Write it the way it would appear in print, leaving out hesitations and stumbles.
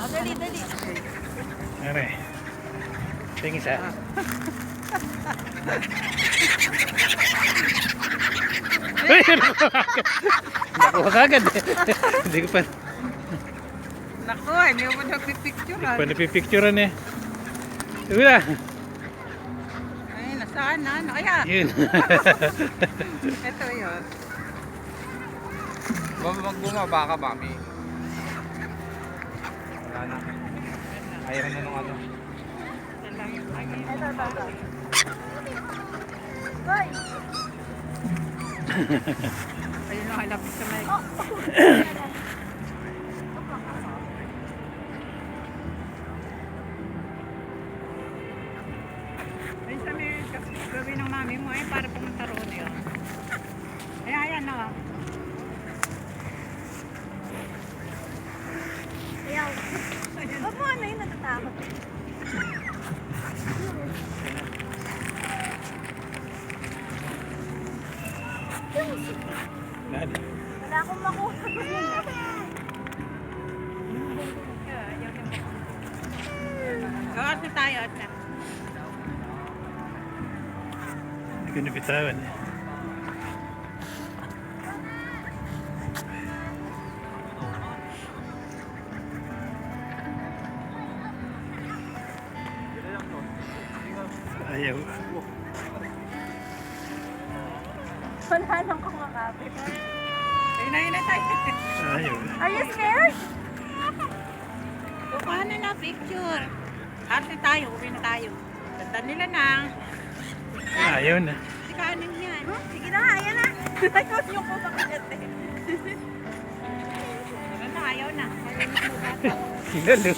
Dali, dali. Ano eh? Tingin sa. Nakuha ka agad eh. Hindi ko pa. Naku, hindi mo nagpipicturean. Pa napipicturean eh. Sige na. Ay, nasaan na? Ano kaya? Yun. Ito yun. Magbumaba ka, mami. Wala na. Ayaw na nung ano. Ito. Goy! Ayun ang halapit sa mic. Ayun sa may gawin ng mami mo ay para pumunta roon yun. Ayan na. Ayaw. Huwag mo ano yun, natatakot. Wala akong makuha. Gawas na tayo at na. Hindi ko napitawan eh. Ayaw. Wala nang kumakapit. Ayun na tayo. Ayaw. Are you scared? Kukuha na picture. Ate tayo, uwi na tayo. Ganda nila na. Ayaw na. Si kanin yan. Sige na, ayan na. Ayaw yung kumakapit eh. Ayaw na. Lalo.